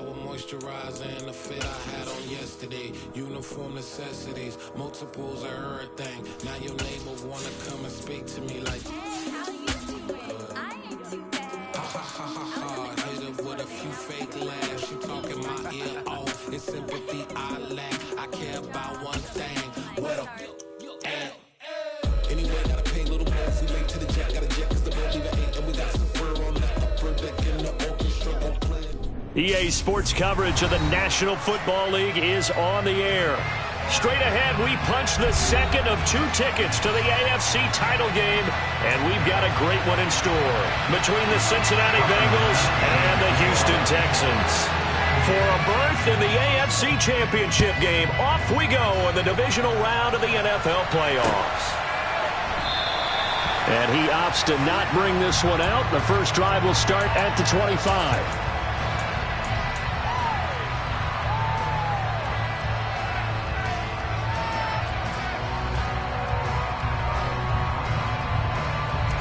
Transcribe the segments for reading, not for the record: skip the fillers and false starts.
shower, moisturizer, and the fit I had on yesterday. Uniform necessities, multiples of everything. Now your neighbor wanna come and speak to me like, hey, how you doing? I ain't too bad. ha ha ha ha ha. Hit her with a few fake laughs. She talking my ear off. It's sympathy I lack. I care about one thing. What a at. Anyway, gotta pay a little more if we late to the jet. Got a jet cause the road leave 8. And we got some fur on the upper deck in the orchestra gon' play. EA Sports coverage of the National Football League is on the air. Straight ahead, we punch the second of 2 tickets to the AFC title game, and we've got a great one in store between the Cincinnati Bengals and the Houston Texans. For a berth in the AFC Championship game, off we go in the divisional round of the NFL playoffs. And he opts to not bring this one out. The first drive will start at the 25.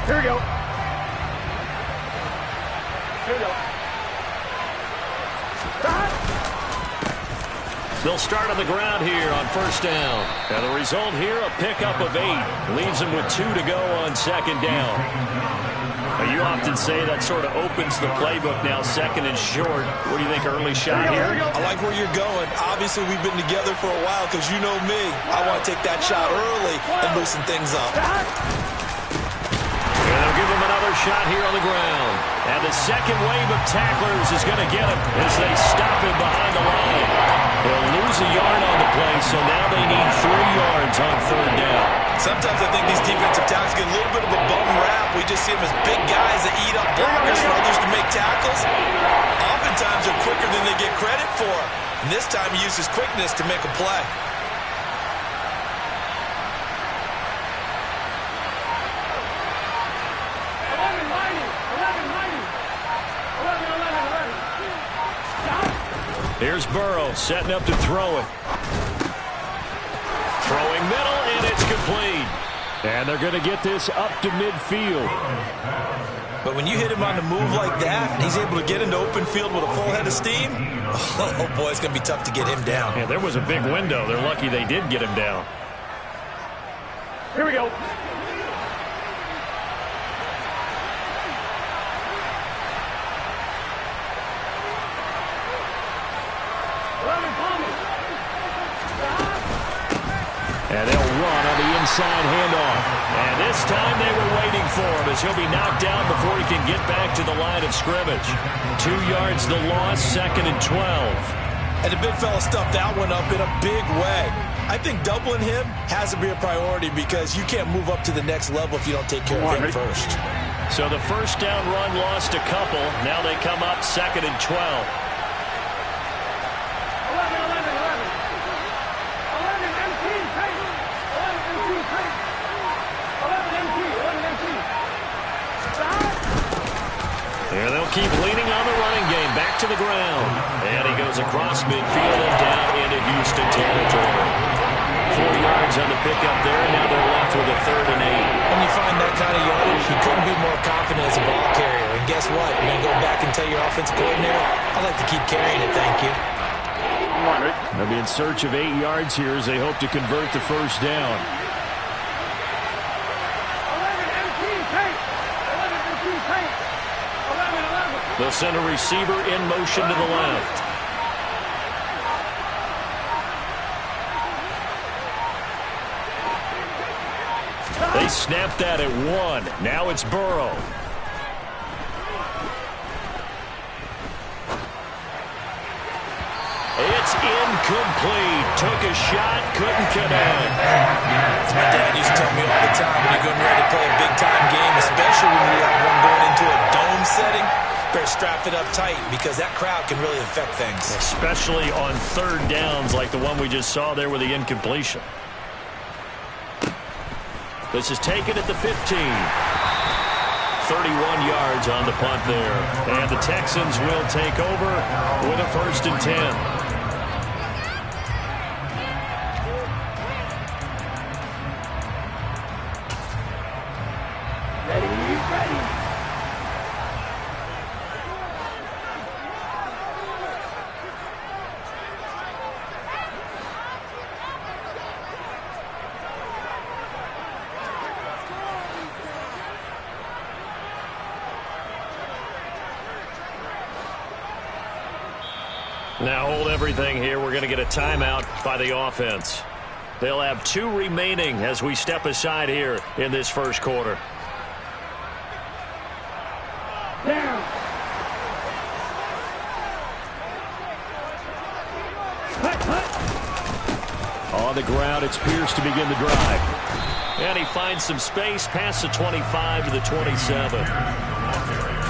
Here we go. Here we go. They'll start on the ground here on first down. And the result here, a pickup of 8. Leaves them with 2 to go on second down. Now, you often say that sort of opens the playbook now, second and short. What do you think, early shot here? I like where you're going. Obviously, we've been together for a while because you know me. I want to take that shot early and loosen things up. And they'll give him another shot here on the ground. And the second wave of tacklers is going to get him as they stop him behind the line. They'll lose a yard on the play, so now they need 3 yards on third down. Sometimes I think these defensive tackles get a little bit of a bum rap. We just see them as big guys that eat up blockers for others to make tackles. Oftentimes they're quicker than they get credit for. And this time he used his quickness to make a play. Here's Burrow setting up to throw it. Throwing middle, and it's complete. And they're going to get this up to midfield. But when you hit him on the move like that, and he's able to get into open field with a full head of steam, oh boy, it's going to be tough to get him down. Yeah, there was a big window. They're lucky they did get him down. Here we go. And they'll run on the inside handoff. And this time they were waiting for him as he'll be knocked down before he can get back to the line of scrimmage. 2 yards the loss, second and 12. And the big fella stuffed that one up in a big way. I think doubling him has to be a priority because you can't move up to the next level if you don't take care of him first. So the first down run lost a couple. Now they come up second and 12. And they'll keep leaning on the running game. Back to the ground. And he goes across midfield and down into Houston territory. 4 yards on the pickup there. Now they're left with a third and 8. When you find that kind of yardage, you couldn't be more confident as a ball carrier. And guess what? You're going to go back and tell your offensive coordinator, I'd like to keep carrying it, thank you. They'll be in search of 8 yards here as they hope to convert the first down. They'll send a receiver in motion to the left. They snapped that at 1. Now it's Burrow. It's incomplete. Took a shot, couldn't connect. My dad used to tell me all the time when you're getting ready to play a big-time game, especially when you have one going into a dome setting, better strap it up tight because that crowd can really affect things. Especially on third downs like the one we just saw there with the incompletion. This is taken at the 15. 31 yards on the punt there. And the Texans will take over with a first and 10. Now hold everything here. We're going to get a timeout by the offense. They'll have 2 remaining as we step aside here in this first quarter. Down. On the ground, it's Pierce to begin the drive. And he finds some space past the 25 to the 27.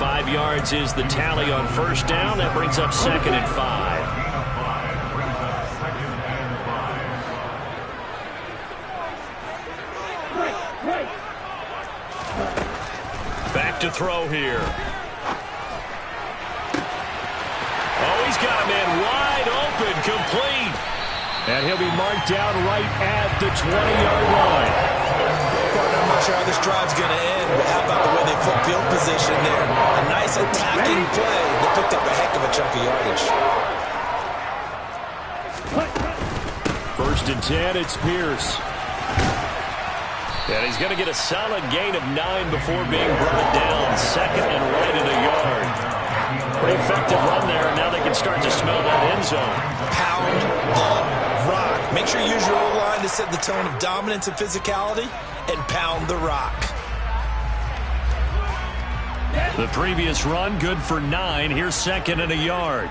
5 yards is the tally on first down. That brings up 2nd and 5. Back to throw here. Oh, he's got a man wide open, complete. And he'll be marked down right at the 20-yard line. I'm not sure how this drive's going to end, but how about the way they flip field position there? A nice attacking play that picked up a heck of a chunk of yardage. 1st and 10, it's Pierce. And he's going to get a solid gain of 9 before being brought down. 2nd and right at a yard. Pretty effective run there, and now they can start to smell that end zone. Pound the rock. Make sure you use your O-line to set the tone of dominance and physicality, and pound the rock. The previous run, good for 9. Here's 2nd and a yard.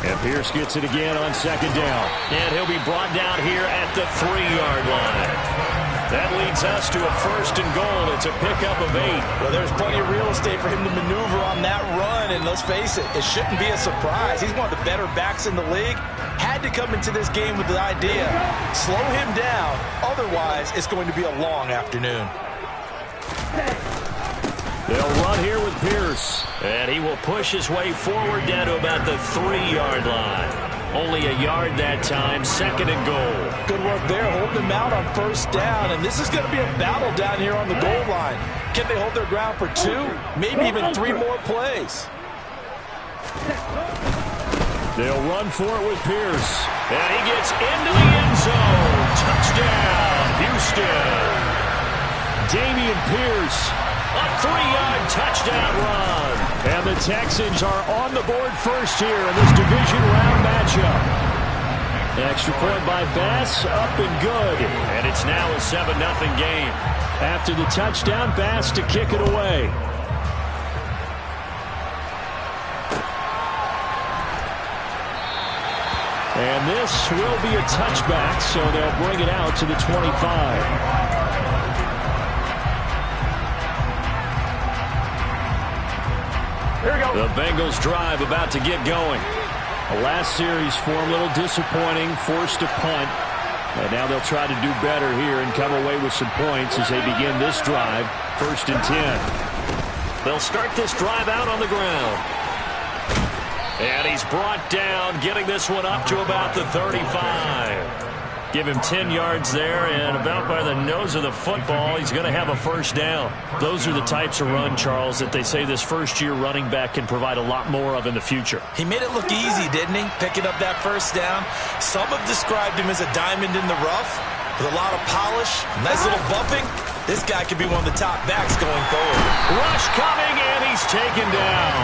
And Pierce gets it again on 2nd down. And he'll be brought down here at the 3-yard line. That leads us to a 1st and goal. It's a pickup of 8. Well, there's plenty of real estate for him to maneuver on that run, and let's face it, it shouldn't be a surprise. He's one of the better backs in the league. Had to come into this game with the idea, slow him down, otherwise it's going to be a long afternoon. They'll run here with Pierce, and he will push his way forward down to about the 3-yard line. Only a yard that time, 2nd and goal. Good work there, holding them out on 1st down, and this is going to be a battle down here on the goal line. Can they hold their ground for 2, maybe even 3 more plays? They'll run for it with Pierce, and he gets into the end zone. Touchdown, Houston. Damian Pierce, a 3-yard touchdown run. And the Texans are on the board first here in this division round matchup. Extra point by Bass, up and good. And it's now a 7-0 game. After the touchdown, Bass to kick it away. And this will be a touchback, so they'll bring it out to the 25. The Bengals drive about to get going. The last series for them, a little disappointing, forced a punt. And now they'll try to do better here and come away with some points as they begin this drive, 1st and 10. They'll start this drive out on the ground. And he's brought down, getting this one up to about the 35. Give him 10 yards there, and about by the nose of the football, he's going to have a 1st down. Those are the types of run, Charles, that they say this first-year running back can provide a lot more of in the future. He made it look easy, didn't he? Picking up that 1st down. Some have described him as a diamond in the rough with a lot of polish, nice little bumping. This guy could be one of the top backs going forward. Rush coming, and he's taken down.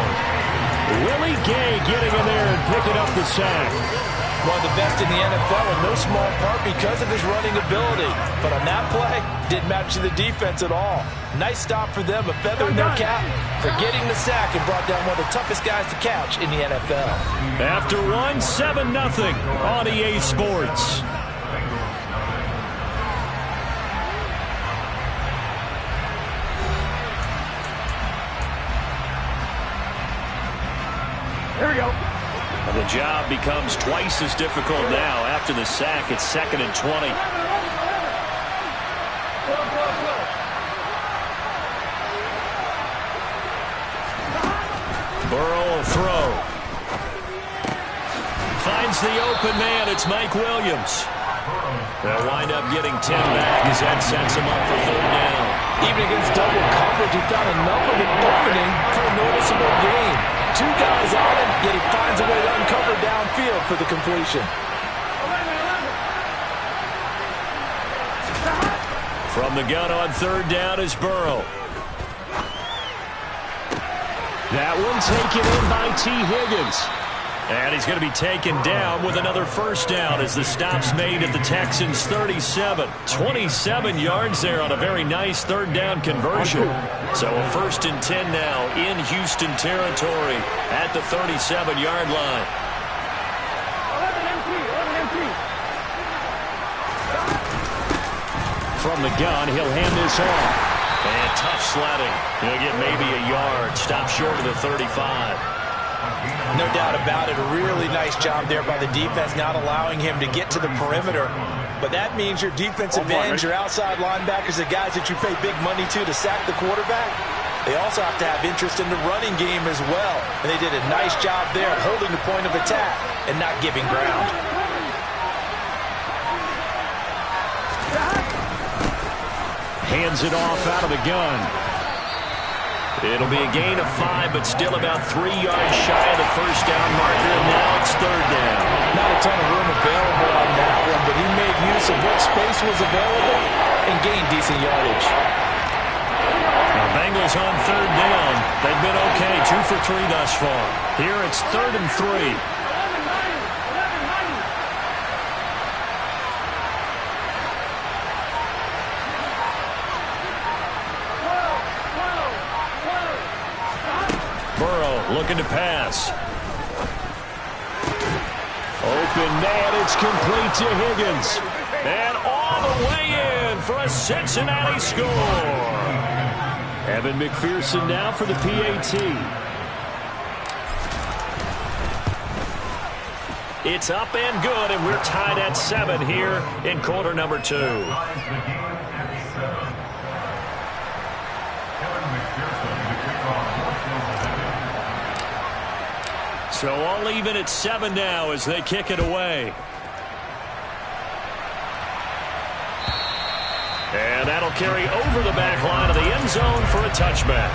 Willie Gay getting in there and picking up the sack. One of the best in the NFL, in no small part because of his running ability. But on that play, didn't match the defense at all. Nice stop for them, a feather in their cap for getting the sack and brought down one of the toughest guys to catch in the NFL. After one, 7-0 on EA Sports. Here we go. The job becomes twice as difficult now. After the sack, it's 2nd and 20. Burrow will throw. Finds the open man. It's Mike Williams. They'll wind up getting 10 back as that sets him up for 3rd down. Even against double coverage, he found enough of an opening for a noticeable gain. 2 guys on him, yet he finds a way to uncover downfield for the completion. From the gun on 3rd down is Burrow. That one taken in by T. Higgins. And he's going to be taken down with another first down as the stop's made at the Texans' 37. 27 yards there on a very nice third down conversion. So a 1st and 10 now in Houston territory at the 37-yard line. From the gun, he'll hand this off. And tough sledding. He'll get maybe a yard. Stop short of the 35. No doubt about it. A really nice job there by the defense, not allowing him to get to the perimeter. But that means your defensive ends, your outside linebackers, the guys that you pay big money to sack the quarterback, they also have to have interest in the running game as well. And they did a nice job there holding the point of attack and not giving ground. Hands it off out of the gun. It'll be a gain of 5, but still about 3 yards shy of the first down marker, and now it's third down. Not a ton of room available on that one, but he made use of what space was available and gained decent yardage. Now Bengals on third down. They've been okay, 2 for 3 thus far. Here it's 3rd and 3. Looking to pass. Open man, it's complete to Higgins. And all the way in for a Cincinnati score. Evan McPherson now for the PAT. It's up and good, and we're tied at 7 here in quarter number 2. So all even at 7 now as they kick it away. And that'll carry over the back line of the end zone for a touchback.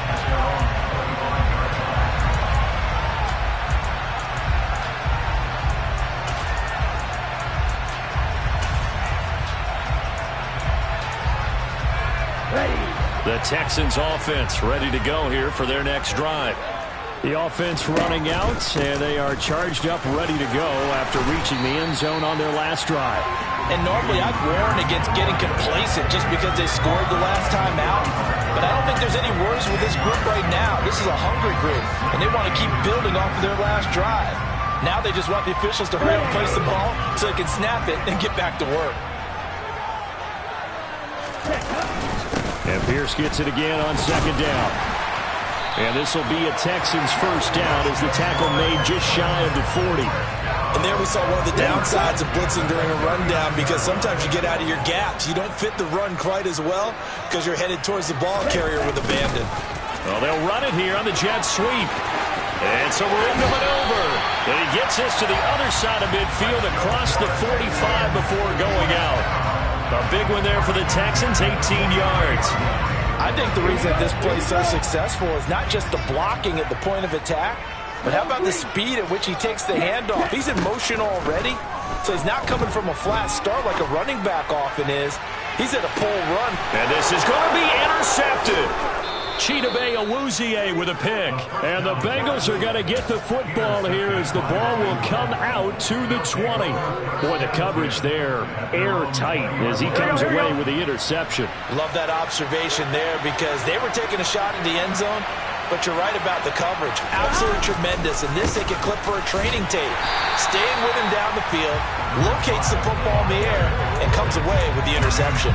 The Texans offense ready to go here for their next drive. The offense running out, and they are charged up, ready to go after reaching the end zone on their last drive. And normally I'd warn against getting complacent just because they scored the last time out. But I don't think there's any worries with this group right now. This is a hungry group, and they want to keep building off of their last drive. Now they just want the officials to hurry up and place the ball so they can snap it and get back to work. And Pierce gets it again on 2nd down. And this will be a Texans first down as the tackle made just shy of the 40. And there we saw one of the downsides of blitzing during a rundown, because sometimes you get out of your gaps. You don't fit the run quite as well because you're headed towards the ball carrier with abandon. Well, they'll run it here on the jet sweep. And so we're into maneuver. And he gets us to the other side of midfield across the 45 before going out. A big one there for the Texans, 18 yards. I think the reason this play is so successful is not just the blocking at the point of attack, but how about the speed at which he takes the handoff? He's in motion already, so he's not coming from a flat start like a running back often is. He's at a pull run. And this is going to be intercepted. Chidobe Awuzie with a pick. And the Bengals are going to get the football here as the ball will come out to the 20. Boy, the coverage there airtight as he comes away with the interception. Love that observation there, because they were taking a shot in the end zone, but you're right about the coverage. Absolutely tremendous. And this they can clip for a training tape. Staying with him down the field, locates the football in the air, and comes away with the interception.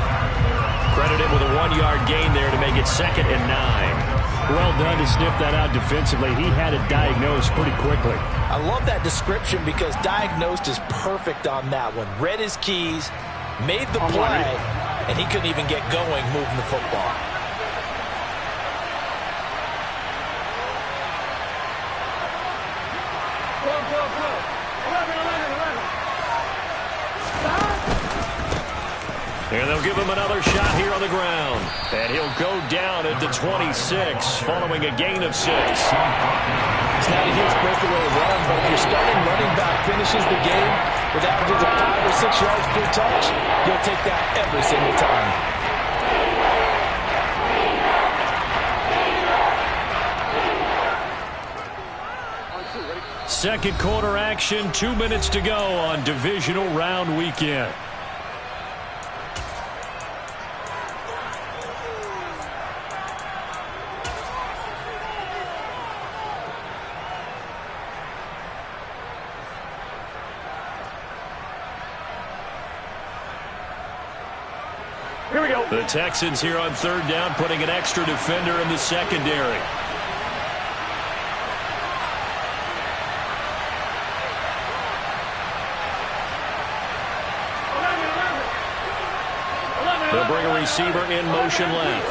Credited with a 1-yard gain there to make it 2nd and 9. Well done to sniff that out defensively. He had it diagnosed pretty quickly. I love that description, because diagnosed is perfect on that one. Read his keys, made the play, and he couldn't even get going moving the football. And they'll give him another shot here on the ground. And he'll go down at the 26 following a gain of 6. It's not a huge breakaway run, but if your starting running back finishes the game with averages of 5 or 6 yards per touch, you'll take that every single time. second quarter action. 2 minutes to go on divisional round weekend. Here we go. The Texans here on third down, putting an extra defender in the secondary. They'll bring a receiver in motion left.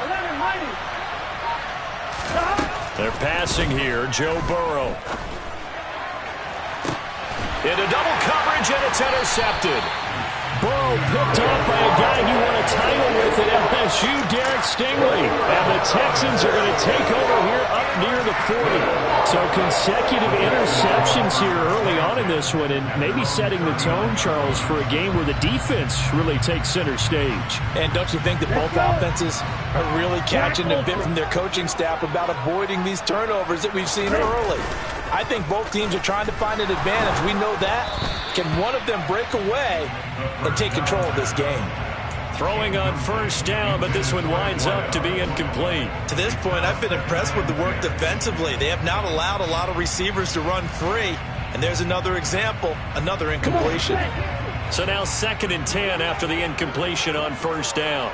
11 mighty. They're passing here, Joe Burrow. Into double coverage, and it's intercepted. Burrow picked off by a guy he won a title with at LSU, Derek Stingley. And the Texans are going to take over here up near the 40. So consecutive interceptions here early on in this one, and maybe setting the tone, Charles, for a game where the defense really takes center stage. And don't you think that both offenses are really catching a bit from their coaching staff about avoiding these turnovers that we've seen early? I think both teams are trying to find an advantage. We know that. Can one of them break away and take control of this game? Throwing on first down, but this one winds up to be incomplete. To this point, I've been impressed with the work defensively. They have not allowed a lot of receivers to run free. And there's another example, another incompletion. So now 2nd and 10 after the incompletion on first down.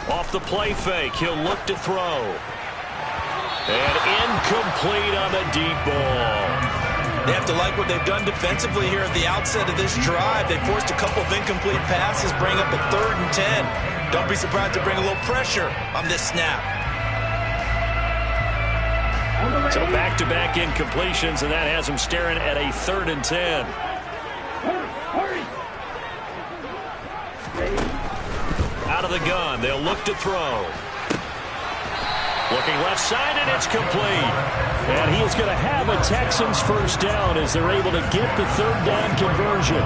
Off the play fake, he'll look to throw. And incomplete on the deep ball. They have to like what they've done defensively here at the outset of this drive. They forced a couple of incomplete passes, bring up a 3rd and 10. Don't be surprised to bring a little pressure on this snap. So back-to-back incompletions, and that has them staring at a 3rd and 10. Out of the gun, they'll look to throw. Looking left side, and it's complete. And he is going to have a Texans first down as they're able to get the 3rd down conversion.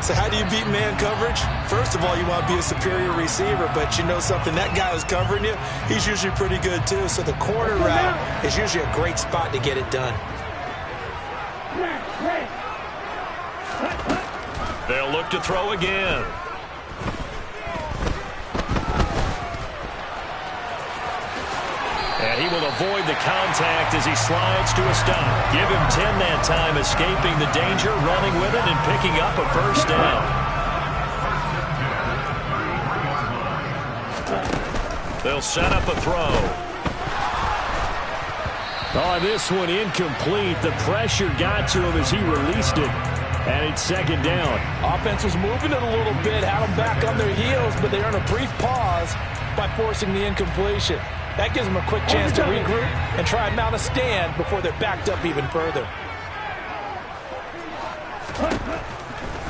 So how do you beat man coverage? First of all, you want to be a superior receiver, but you know something, that guy who's covering you, he's usually pretty good too. So the corner route is usually a great spot to get it done. They'll look to throw again. And he will avoid the contact as he slides to a stop. Give him 10 that time, escaping the danger, running with it, and picking up a first down. They'll set up a throw. Oh, this one incomplete. The pressure got to him as he released it. And it's 2nd down. Offense was moving it a little bit, had them back on their heels, but they earn a brief pause by forcing the incompletion. That gives them a quick chance to regroup and try and mount a stand before they're backed up even further.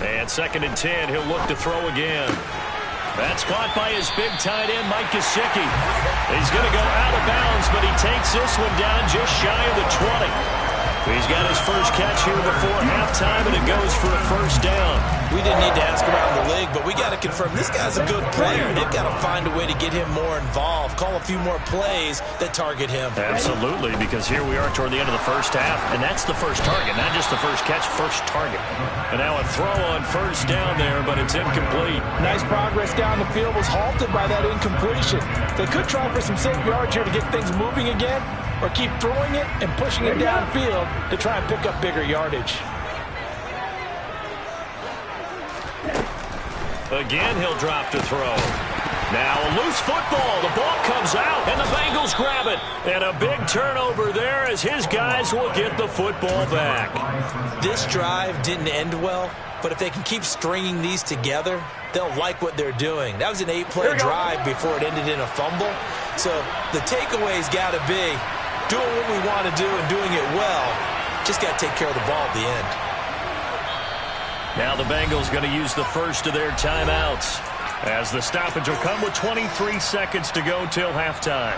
And 2nd and 10, he'll look to throw again. That's caught by his big tight end, Mike Gesicki. He's going to go out of bounds, but he takes this one down just shy of the 20. He's got his first catch here before halftime, and it goes for a first down. We didn't need to ask around the league, but we got to confirm this guy's a good player. They've got to find a way to get him more involved, call a few more plays that target him. Absolutely, because here we are toward the end of the first half, and that's the first target, not just the first catch, first target. And now a throw on first down there, but it's incomplete. Nice progress down the field, was halted by that incompletion. They could try for some safe yards here to get things moving again, or keep throwing it and pushing it downfield to try and pick up bigger yardage. Again, he'll drop to throw. Now a loose football. The ball comes out, and the Bengals grab it. And a big turnover there as his guys will get the football back. This drive didn't end well, but if they can keep stringing these together, they'll like what they're doing. That was an 8-play drive before it ended in a fumble. So the takeaway's got to be doing what we want to do and doing it well. Just got to take care of the ball at the end. Now the Bengals going to use the first of their timeouts, as the stoppage will come with 23 seconds to go till halftime.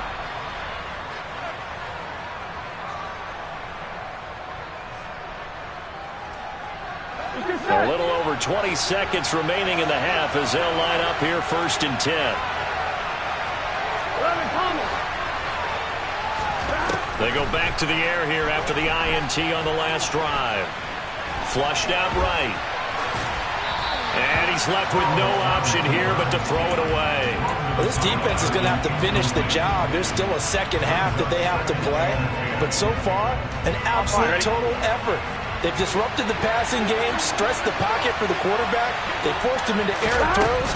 A little over 20 seconds remaining in the half as they'll line up here 1st and 10. 11, Thomas. They go back to the air here after the INT on the last drive. Flushed out right. And he's left with no option here but to throw it away. Well, this defense is going to have to finish the job. There's still a second half that they have to play. But so far, an absolute total effort. They've disrupted the passing game, stressed the pocket for the quarterback. They forced him into errant throws.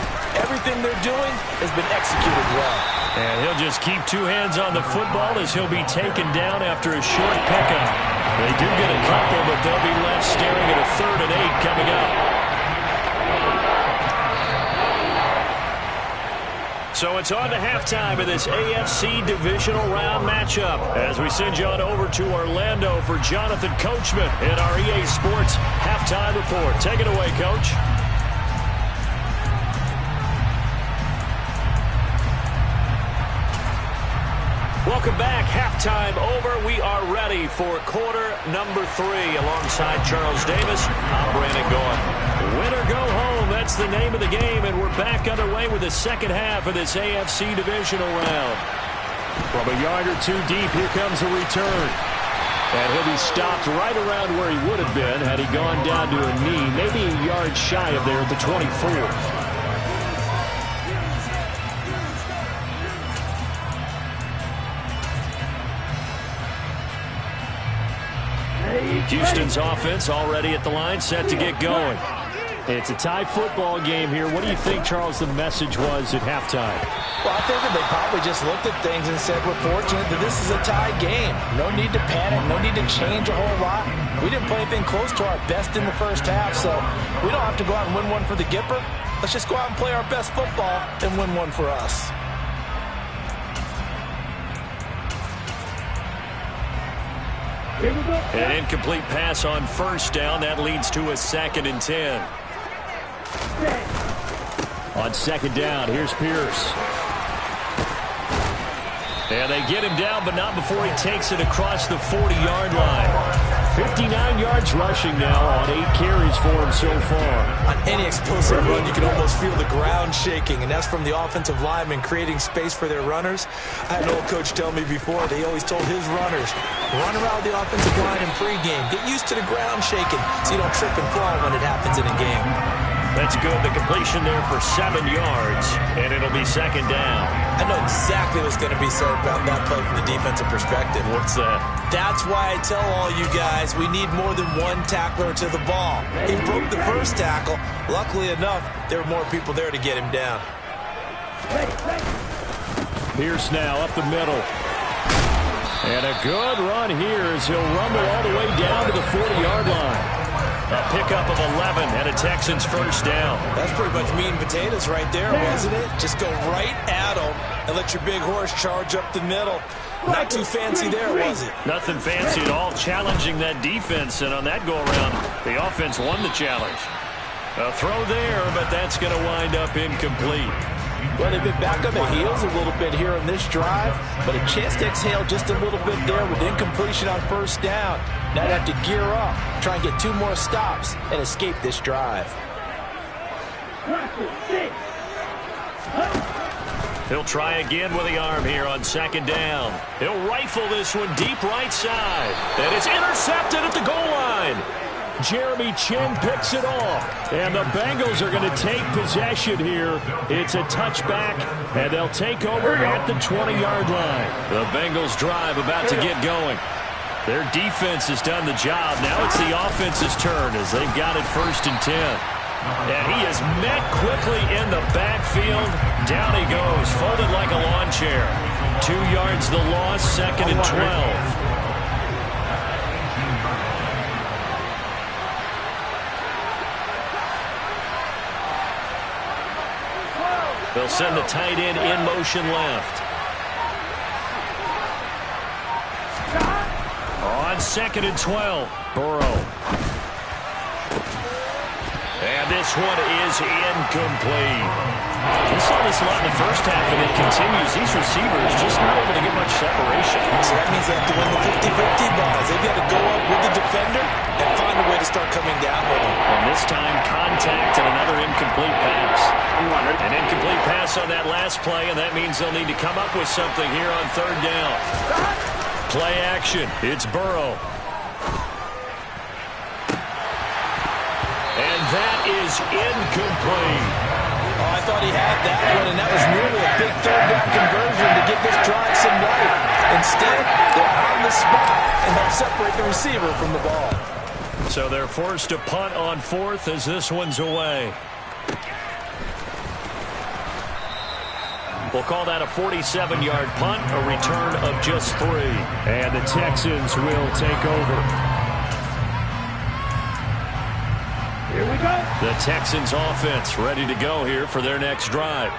Everything they're doing has been executed well. And he'll just keep two hands on the football as he'll be taken down after a short pickup. They do get a couple, but they'll be left staring at a 3rd and 8 coming up. So it's on to halftime of this AFC divisional round matchup as we send you on over to Orlando for Jonathan Coachman in our EA Sports halftime report. Take it away, Coach. Welcome back. Halftime over. We are ready for quarter number 3. Alongside Charles Davis, I'm Brandon Gaudin. Win or go home, that's the name of the game, and we're back underway with the second half of this AFC divisional round. From a yard or two deep, here comes a return. And he'll be stopped right around where he would have been had he gone down to a knee, maybe a yard shy of there at the 24. Houston's offense already at the line, set to get going. It's a tie football game here. What do you think, Charles, the message was at halftime? Well, I think that they probably just looked at things and said, we're fortunate that this is a tie game. No need to panic, no need to change a whole lot. We didn't play anything close to our best in the first half, so we don't have to go out and win one for the Gipper. Let's just go out and play our best football and win one for us. An incomplete pass on first down. That leads to a 2nd and 10. On second down, here's Pierce. And they get him down, but not before he takes it across the 40-yard line. 59 yards rushing now on 8 carries for him so far. On any explosive run, you can almost feel the ground shaking, and that's from the offensive linemen creating space for their runners. I had an old coach tell me before, they always told his runners, run around the offensive line in pregame. Get used to the ground shaking so you don't trip and fall when it happens in a game. That's good. The completion there for 7 yards, and it'll be 2nd down. I know exactly what's going to be said about that play from the defensive perspective. What's that? That's why I tell all you guys we need more than one tackler to the ball. He broke the first tackle. Luckily enough, there were more people there to get him down. Pierce now up the middle. And a good run here as he'll rumble all the way down to the 40-yard line. A pickup of 11 and a Texans first down. That's pretty much meat and potatoes right there, wasn't it? Just go right at him and let your big horse charge up the middle. Not too fancy there, was it? Nothing fancy at all, challenging that defense, and on that go-around, the offense won the challenge. A throw there, but that's going to wind up incomplete. Well, they've been back on the heels a little bit here on this drive, but a chance to exhale just a little bit there with incompletion on first down. Now they have to gear up, try and get 2 more stops, and escape this drive. He'll try again with the arm here on 2nd down. He'll rifle this one deep right side. And it's intercepted at the goal line. Jeremy Chin picks it off. And the Bengals are going to take possession here. It's a touchback, and they'll take over at the 20-yard line. The Bengals drive about to get going. Their defense has done the job. Now it's the offense's turn as they've got it 1st and 10. And he is met quickly in the backfield. Down he goes, folded like a lawn chair. 2 yards the loss, 2nd and 12. They'll send the tight end in motion left. On 2nd and 12, Burrow. And this one is incomplete. We saw this a lot in the first half, and it continues. These receivers just not able to get much separation. So that means they have to win the 50-50 balls. They've got to go up with the defender and find a way to start coming down with him. And this time, contact and another incomplete pass. An incomplete pass on that last play, and that means they'll need to come up with something here on 3rd down. Play action. It's Burrow. And that is incomplete. Oh, I thought he had that one, and that was really a big third down conversion to give this drive some life. Instead, they're on the spot and help separate the receiver from the ball. So they're forced to punt on fourth as this one's away. We'll call that a 47-yard punt, a return of just 3. And the Texans will take over. Here we go. The Texans offense ready to go here for their next drive.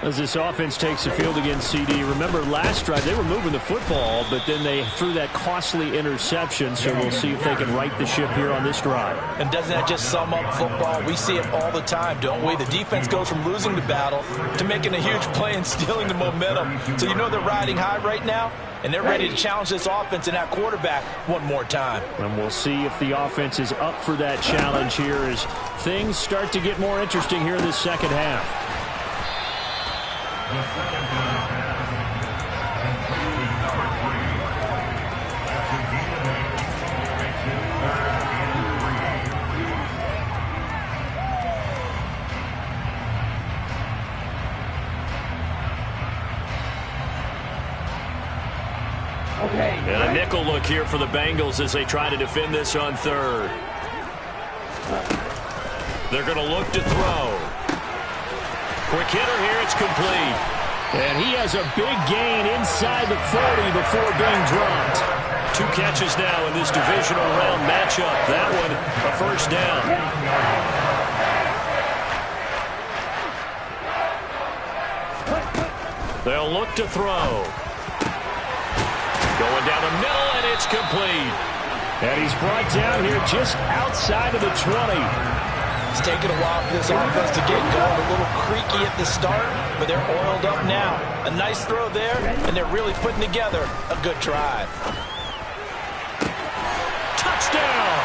As this offense takes the field against CD, remember last drive they were moving the football, but then they threw that costly interception, so we'll see if they can right the ship here on this drive. And doesn't that just sum up football? We see it all the time, don't we? The defense goes from losing the battle to making a huge play and stealing the momentum. So you know they're riding high right now, and they're ready to challenge this offense and that quarterback one more time. And we'll see if the offense is up for that challenge here as things start to get more interesting here in the second half. And a nickel look here for the Bengals as they try to defend this on third. They're going to look to throw. Quick hitter here, it's complete. And he has a big gain inside the 40 before being dropped. 2 catches now in this divisional round matchup. That one, a first down. They'll look to throw. Going down the middle, and it's complete. And he's brought down here just outside of the 20. It's taken a while for this offense to get going. A little creaky at the start, but they're oiled up now. A nice throw there, and they're really putting together a good drive. Touchdown!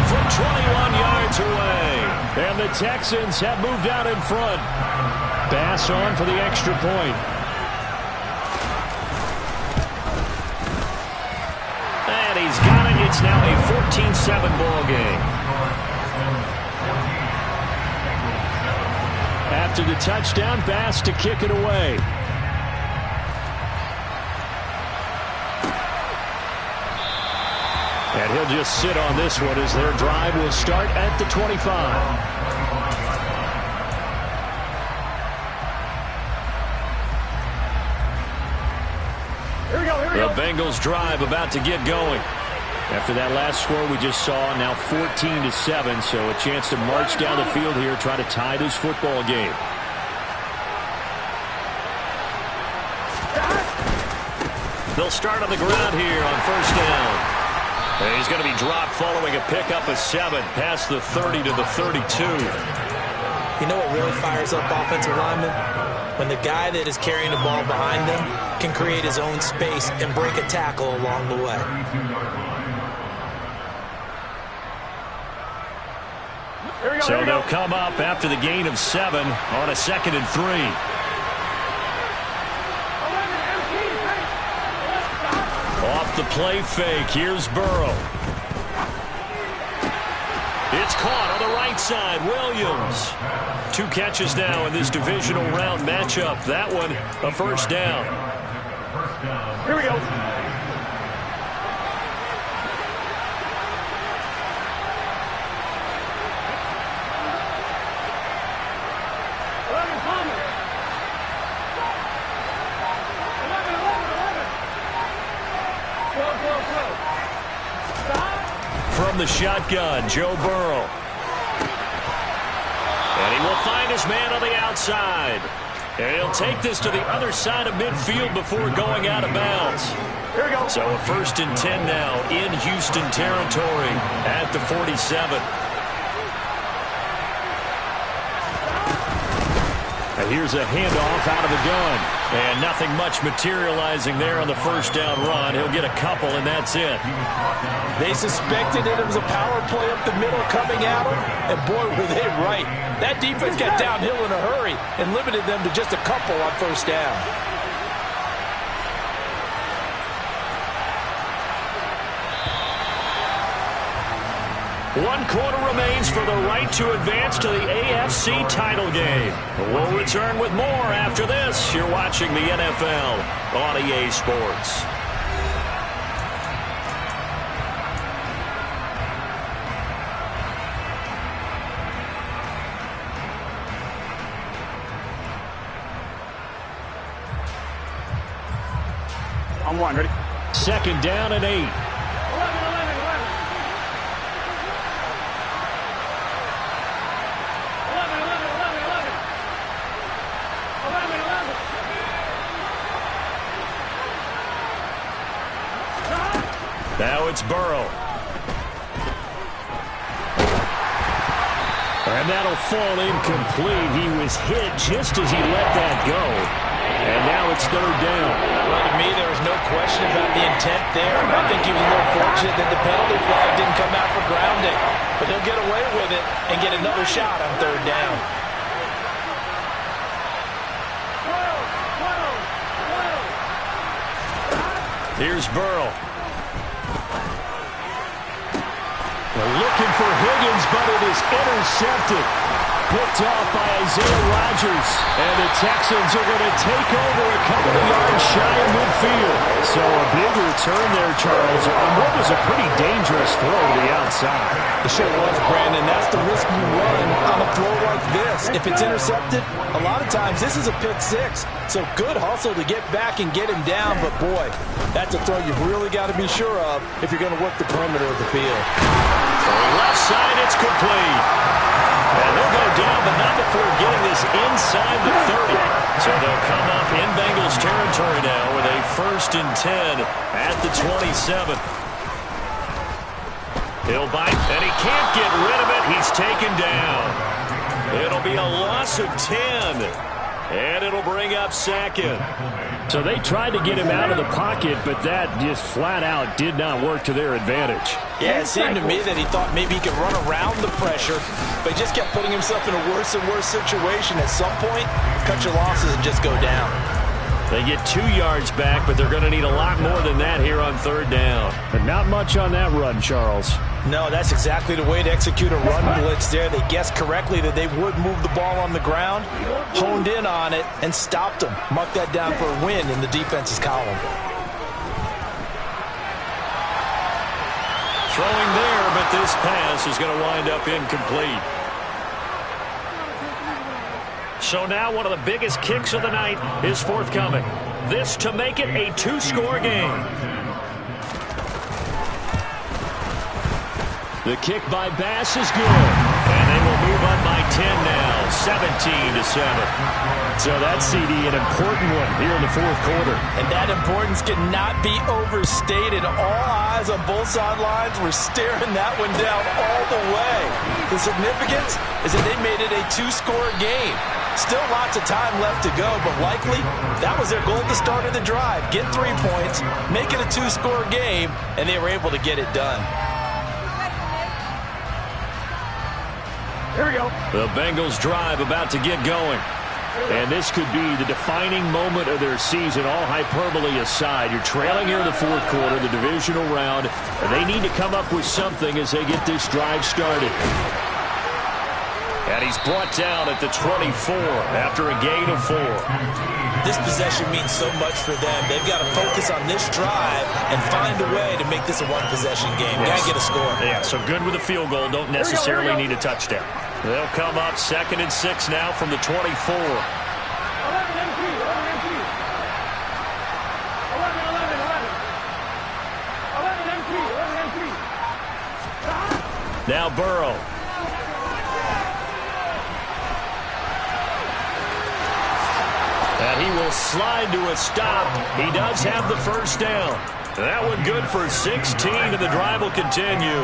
From 21 yards away. And the Texans have moved out in front. Bass on for the extra point. And he's got it. It's now a 14-7 ball game. After the touchdown, Bass to kick it away. And he'll just sit on this one as their drive will start at the 25. The Bengals drive about to get going. After that last score we just saw, now 14-7, so a chance to march down the field here, try to tie this football game. They'll start on the ground here on first down. And he's going to be dropped following a pickup of 7 past the 30 to the 32. You know what really fires up offensive linemen? When the guy that is carrying the ball behind them can create his own space and break a tackle along the way. So they'll come up after the gain of 7 on a 2nd and 3. Off the play fake, here's Burrow. It's caught on the right side, Williams. 2 catches now in this divisional round matchup. That one, a first down. Here we go. From the shotgun, Joe Burrow. And he will find his man on the outside. And he'll take this to the other side of midfield before going out of bounds. Here we go. So a 1st and 10 now in Houston territory at the 47. And here's a handoff out of the gun. And nothing much materializing there on the first down run. He'll get a couple, and that's it. They suspected it was a power play up the middle coming at them, and boy, were they right. That defense got downhill in a hurry and limited them to just a couple on first down. 1 quarter remains for the right to advance to the AFC title game. We'll return with more after this. You're watching the NFL on EA Sports. On one, ready? Second down and 8. Now it's Burrow. And that'll fall incomplete. He was hit just as he let that go. And now it's third down. Well, to me, there was no question about the intent there. I think he was a little fortunate that the penalty flag didn't come out for grounding. But he'll get away with it and get another shot on third down. Here's Burrow. They're looking for Higgins, but it is intercepted. Picked off by Isaiah Rodgers. And the Texans are going to take over a couple of yards shy of midfield. So a big return there, Charles, on what was a pretty dangerous throw to the outside. It sure was, Brandon. That's the risk you run on a throw like this. If it's intercepted, a lot of times this is a pick six. So good hustle to get back and get him down. But, boy, that's a throw you've really got to be sure of if you're going to work the perimeter of the field. Left side, it's complete. And they'll go down, but not before getting this inside the 30. So they'll come up in Bengals territory now with a 1st and 10 at the 27. He'll bite, and he can't get rid of it. He's taken down. It'll be a loss of 10. And it'll bring up second. So they tried to get him out of the pocket, but that just flat out did not work to their advantage. Yeah, it seemed to me that he thought maybe he could run around the pressure, but he just kept putting himself in a worse and worse situation. At some point, cut your losses and just go down. They get 2 yards back, but they're going to need a lot more than that here on third down. But not much on that run, Charles. No, that's exactly the way to execute a run blitz there. They guessed correctly that they would move the ball on the ground, honed in on it, and stopped them. Mark that down for a win in the defense's column. Throwing there, but this pass is going to wind up incomplete. So now one of the biggest kicks of the night is forthcoming. This to make it a 2-score game. The kick by Bass is good. And they will move up by 10 now, 17-7. So that's, CD, an important one here in the fourth quarter. And that importance cannot be overstated. All eyes on both sidelines were staring that one down all the way. The significance is that they made it a 2-score game. Still lots of time left to go, but likely that was their goal at the start of the drive. Get 3 points, make it a 2-score game, and they were able to get it done. Here we go. The Bengals drive about to get going. And this could be the defining moment of their season, all hyperbole aside. You're trailing here in the fourth quarter, the divisional round, and they need to come up with something as they get this drive started. And he's brought down at the 24 after a gain of 4. This possession means so much for them. They've got to focus on this drive and find a way to make this a one-possession game. Got to get a score. Yeah, so good with a field goal. Don't necessarily need a touchdown. They'll come up 2nd and 6 now from the 24. 11 MP. Now Burrow. And he will slide to a stop. He does have the first down. That one good for 16, and the drive will continue.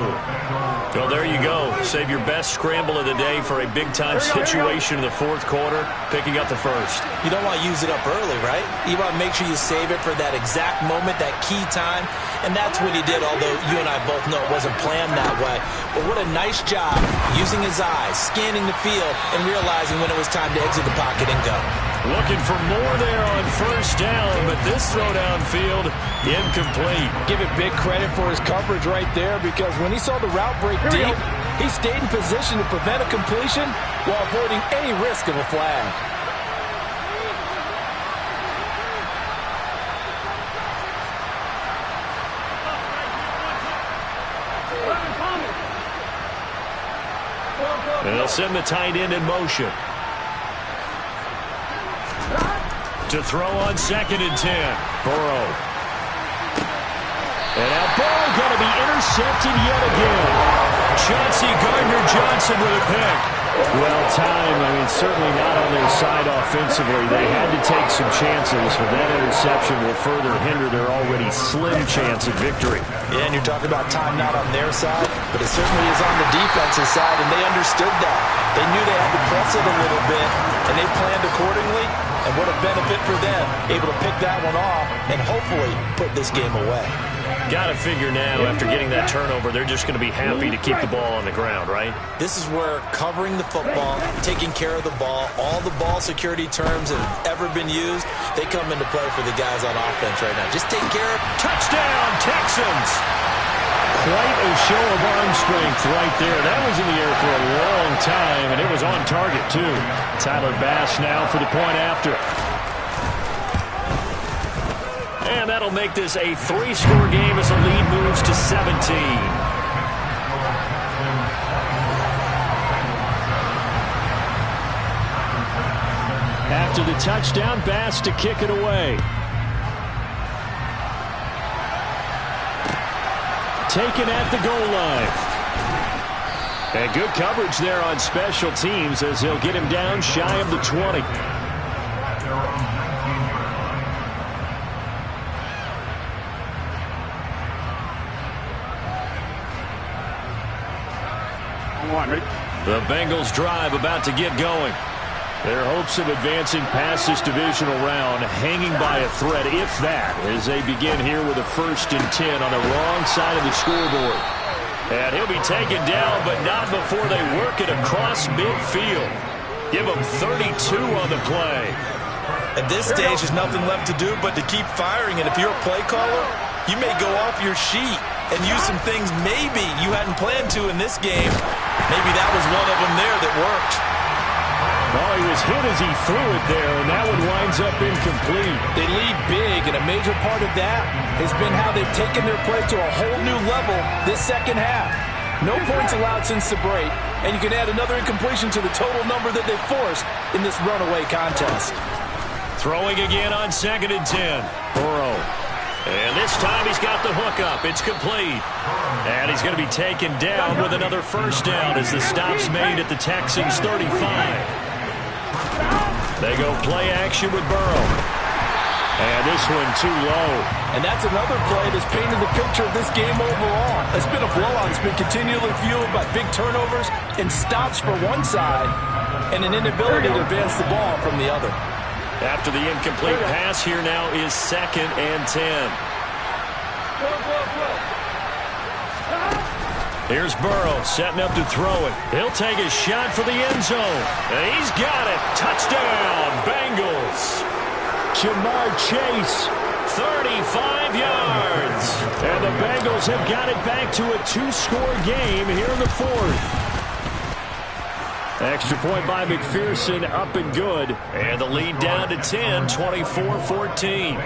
Well, there you go. Save your best scramble of the day for a big-time situation in the fourth quarter, picking up the first. You don't want to use it up early, right? You want to make sure you save it for that exact moment, that key time, and that's what he did, although you and I both know it wasn't planned that way. But what a nice job using his eyes, scanning the field, and realizing when it was time to exit the pocket and go. Looking for more there on first down, but this throw downfield, incomplete. Give it big credit for his coverage right there, because when he saw the route break deep. He stayed in position to prevent a completion while avoiding any risk of a flag. And they'll send the tight end in motion. To throw on 2nd and 10. Burrow. And now Burrow going to be intercepted yet again. Chauncey Gardner-Johnson with a pick. Well, time, certainly not on their side offensively. They had to take some chances, but that interception will further hinder their already slim chance of victory. Yeah, and you're talking about time not on their side, but it certainly is on the defensive side, and they understood that. They knew they had to press it a little bit, and they planned accordingly, and what a benefit for them, able to pick that one off and hopefully put this game away. Got to figure now, after getting that turnover, they're just going to be happy to keep the ball on the ground, right? This is where covering the football, taking care of the ball, all the ball security terms that have ever been used, they come into play for the guys on offense right now. Just take care of it. Touchdown, Texans! Quite a show of arm strength right there. That was in the air for a long time, and it was on target, too. Tyler Bass now for the point after. And that'll make this a 3-score game as the lead moves to 17. After the touchdown, Bass to kick it away. Taken at the goal line. And good coverage there on special teams as he'll get him down shy of the 20. The Bengals drive about to get going. Their hopes of advancing past this divisional round hanging by a thread, if that, as they begin here with a 1st and 10 on the wrong side of the scoreboard. And he'll be taken down, but not before they work it across midfield. Give him 32 on the play. At this stage, there's nothing left to do but to keep firing. And if you're a play caller, you may go off your sheet and use some things maybe you hadn't planned to in this game. Maybe that was one of them there that worked. Oh, he was hit as he threw it there, and that one winds up incomplete. They lead big, and a major part of that has been how they've taken their play to a whole new level this second half. No points allowed since the break, and you can add another incompletion to the total number that they've forced in this runaway contest. Throwing again on 2nd and 10. Burrow. And this time he's got the hook up. It's complete. And he's going to be taken down with another 1st down as the stop's made at the Texans' 35. They go play action with Burrow. And this one too low. And that's another play that's painted the picture of this game overall. It's been a blowout. It's been continually fueled by big turnovers and stops for one side and an inability to advance the ball from the other. After the incomplete pass, here now is 2nd and 10. Here's Burrow setting up to throw it. He'll take a shot for the end zone. And he's got it. Touchdown, Bengals. Jamar Chase, 35 yards. And the Bengals have got it back to a 2-score game here in the 4th. Extra point by McPherson, up and good. And the lead down to 10, 24-14.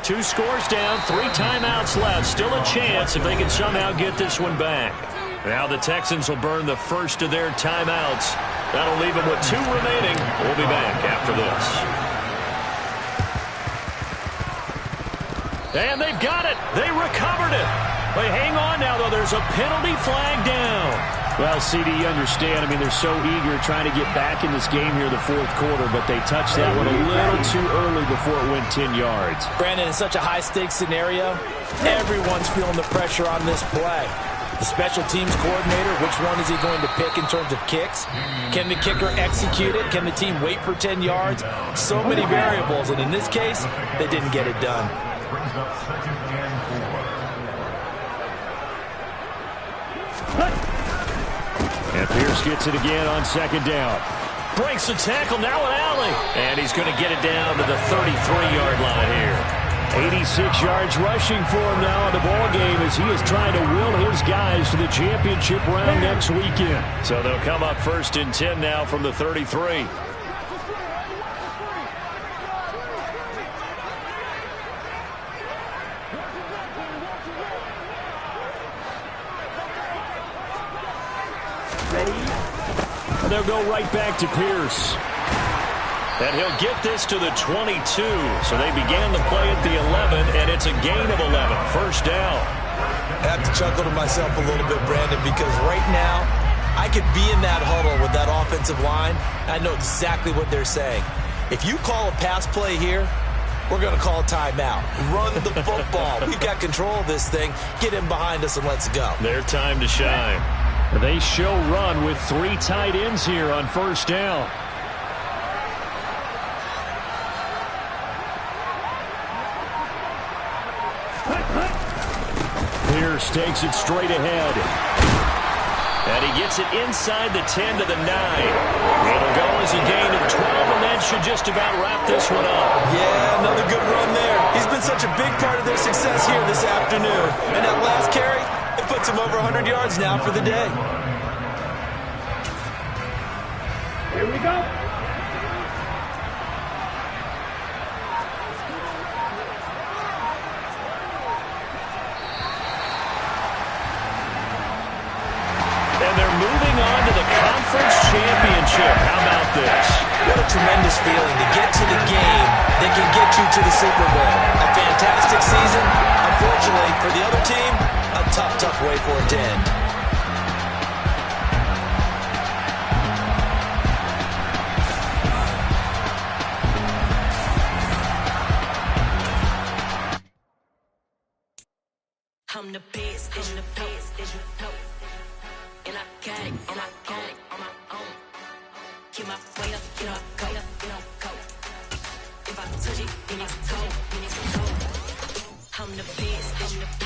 2 scores down, 3 timeouts left. Still a chance if they can somehow get this one back. Now the Texans will burn the first of their timeouts. That'll leave them with 2 remaining. We'll be back after this. And they've got it. They recovered it. But hang on now, though. There's a penalty flag down. Well, CD, you understand. They're so eager trying to get back in this game here in the 4th quarter, but they touched that one a little too early before it went 10 yards. Brandon, in such a high-stakes scenario, everyone's feeling the pressure on this play. The special teams coordinator, which one is he going to pick in terms of kicks? Can the kicker execute it? Can the team wait for 10 yards? So many variables, and in this case, they didn't get it done. And Pierce gets it again on 2nd down. Breaks the tackle, now an alley. And he's going to get it down to the 33-yard line here. 86 yards rushing for him now in the ball game as he is trying to will his guys to the championship round next weekend. So they'll come up 1st and 10 now from the 33. And they'll go right back to Pierce. And he'll get this to the 22. So they began the play at the 11, and it's a gain of 11. 1st down. I have to chuckle to myself a little bit, Brandon, because right now I could be in that huddle with that offensive line. I know exactly what they're saying. If you call a pass play here, we're going to call a timeout. Run the football. We've got control of this thing. Get in behind us and let's go. Their time to shine. They show run with 3 tight ends here on 1st down. Pierce takes it straight ahead. And he gets it inside the 10 to the 9. It'll go as a gain of 12, and that should just about wrap this one up. Yeah, another good run there. He's been such a big part of their success here this afternoon. And that last carry, it puts him over 100 yards now for the day. Here we go. And they're moving on to the conference championship. How about this? What a tremendous feeling to get to the game that can get you to the Super Bowl. A fantastic season. Unfortunately, for the other team, a tough, tough way for it to end. I'm the best, I'm the best, as you know. And I got it on my own. Get my way up, get up, go. If I touch it, then it's cold, I'm the best, I'm the best.